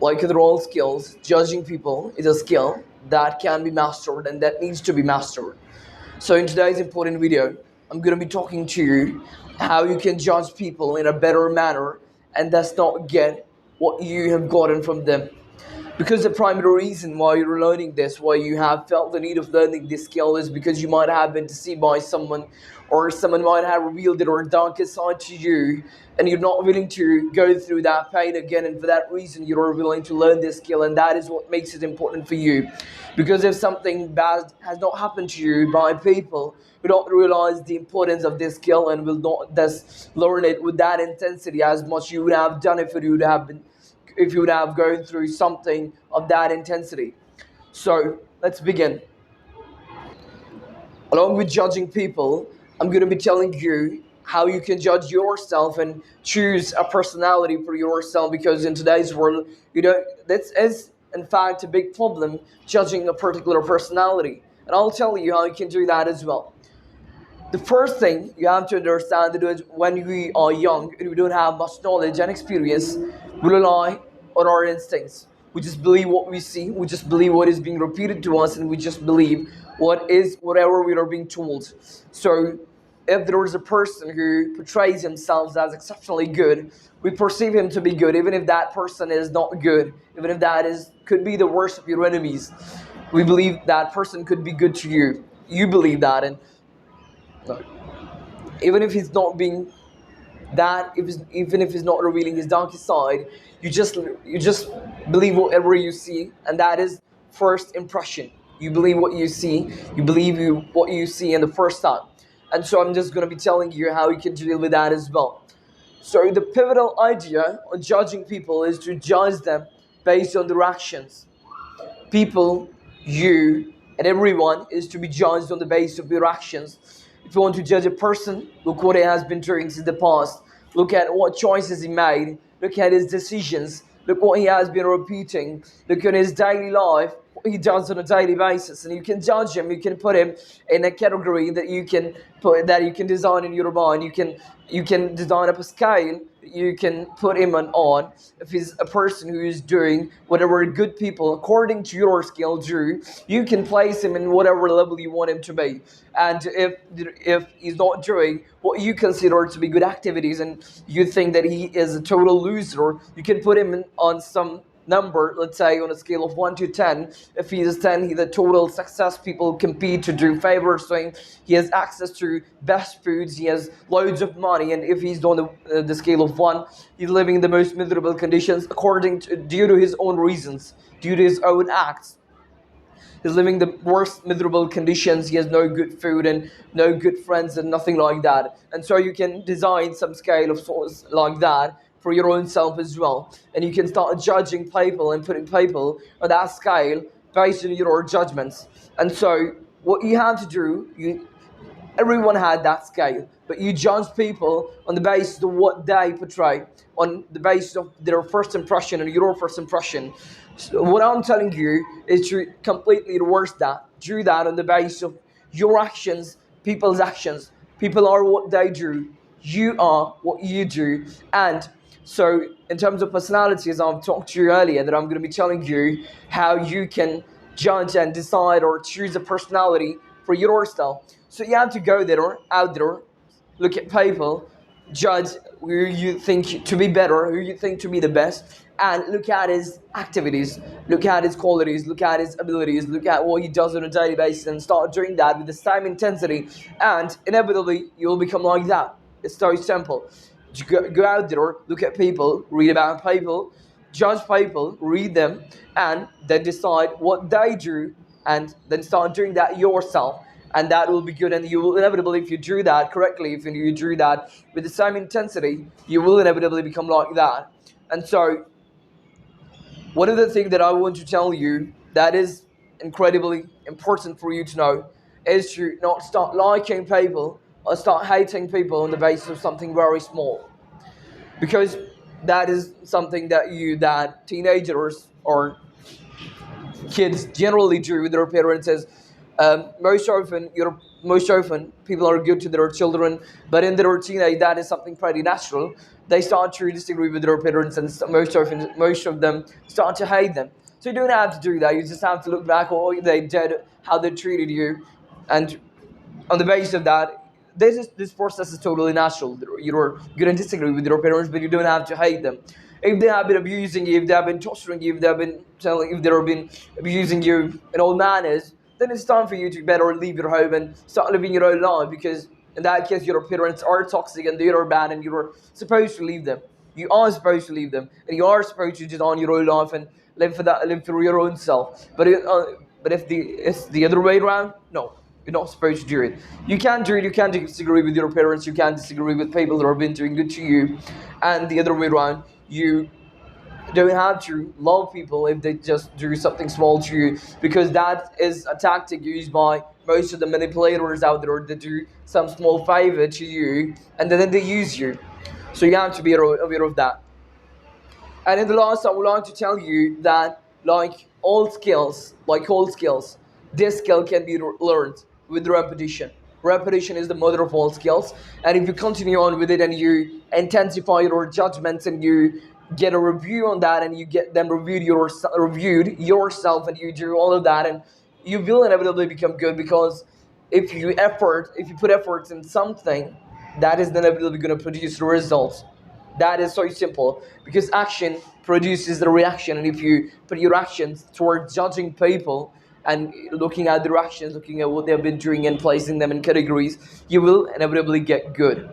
like other all skills, judging people is a skill that can be mastered and that needs to be mastered. So in today's important video, I'm going to be talking to you how you can judge people in a better manner and thus not get what you have gotten from them. Because the primary reason why you're learning this, why you have felt the need of learning this skill, is because you might have been deceived by someone, or someone might have revealed it or darkest side to you, and you're not willing to go through that pain again. And for that reason, you're willing to learn this skill, and that is what makes it important for you. Because if something bad has not happened to you by people who don't realize the importance of this skill and will not thus learn it with that intensity as much you would have done if you would have gone through something of that intensity. So let's begin. Along with judging people, I'm going to be telling you how you can judge yourself and choose a personality for yourself, because in today's world, this is in fact a big problem, judging a particular personality. And I'll tell you how you can do that as well. The first thing you have to understand is when we are young and we don't have much knowledge and experience, we rely on our instincts. We just believe what we see, we just believe what is being repeated to us, and we just believe whatever we are being told. So if there is a person who portrays himself as exceptionally good, we perceive him to be good, even if that person is not good, even if could be the worst of your enemies. We believe that person could be good to you. You believe that, and even if he's not being that, even if he's not revealing his darkest side, you just believe whatever you see, and that is first impression. You believe what you see. You believe what you see in the first time, and so I'm just going to be telling you how you can deal with that as well. So the pivotal idea on judging people is to judge them based on their actions. People, you, and everyone is to be judged on the basis of their actions. If you want to judge a person, look what he has been doing since the past. Look at what choices he made. Look at his decisions. Look what he has been repeating. Look at his daily life, what he does on a daily basis. And you can judge him. You can put him in a category that you can design in your mind. You can design up a scale. You can put him on. If he's a person who is doing whatever good people, according to your skill, do, you can place him in whatever level you want him to be. And if he's not doing what you consider to be good activities, and you think that he is a total loser, you can put him on some number, let's say on a scale of 1 to 10. If he is 10, he's a total success. People compete to do favors to him. He has access to best foods. He has loads of money. And if he's on the scale of 1, he's living in the most miserable conditions due to his own reasons, due to his own acts. He's living the worst miserable conditions. He has no good food and no good friends and nothing like that. And so you can design some scale of sorts like that for your own self as well. And you can start judging people and putting people on that scale based on your judgments. And so what you have to do, everyone had that scale, but you judge people on the basis of what they portray, on the basis of their first impression and your first impression. So what I'm telling you is to completely reverse that. Do that on the basis of your actions, people's actions. People are what they do. You are what you do. And so in terms of personalities, I've talked to you earlier that I'm going to be telling you how you can judge and decide or choose a personality for your style. So you have to go there, out there, look at people, judge who you think to be better, who you think to be the best, and look at his activities, look at his qualities, look at his abilities, look at what he does on a daily basis, and start doing that with the same intensity, and inevitably you'll become like that. It's so simple. Go out there, look at people, read about people, judge people, read them, and then decide what they do, and then start doing that yourself. And that will be good, and you will inevitably, if you do that correctly, if you do that with the same intensity, you will inevitably become like that. And so one of the things that I want to tell you that is incredibly important for you to know is to not start liking people or start hating people on the basis of something very small, because that is something that teenagers or kids generally do with their parents. Is most often people are good to their children, but in their teenage that is something pretty natural. they start to disagree with their parents, and most of them start to hate them. So you don't have to do that. You just have to look back at what they did, how they treated you, and on the basis of that, this process is totally natural. You're gonna disagree with your parents, but you don't have to hate them. If they have been abusing you, if they have been torturing you, if they have been if they have been abusing you in all manners, then it's time for you to better leave your home and start living your own life. Because in that case, your parents are toxic and they are bad, and you're supposed to leave them. You are supposed to leave them, and you are supposed to just on your own life and live for your own self. But if it's the other way around, no. You're not supposed to do it. You can do it. You can disagree with your parents. You can disagree with people that have been doing good to you, and the other way around, you don't have to love people if they just do something small to you, because that is a tactic used by most of the manipulators out there that do some small favor to you and then they use you. So you have to be aware of that. And in the last, I would like to tell you that, like all skills, this skill can be learned with repetition. Repetition is the mother of all skills. And if you continue on with it and you intensify your judgments and you get a review on that and you get them reviewed yourself and you do all of that, and you will inevitably become good, because if you put efforts in something, that is inevitably going to produce the results. That is so simple, because action produces the reaction, and if you put your actions towards judging people and looking at their actions, looking at what they've been doing and placing them in categories, you will inevitably get good.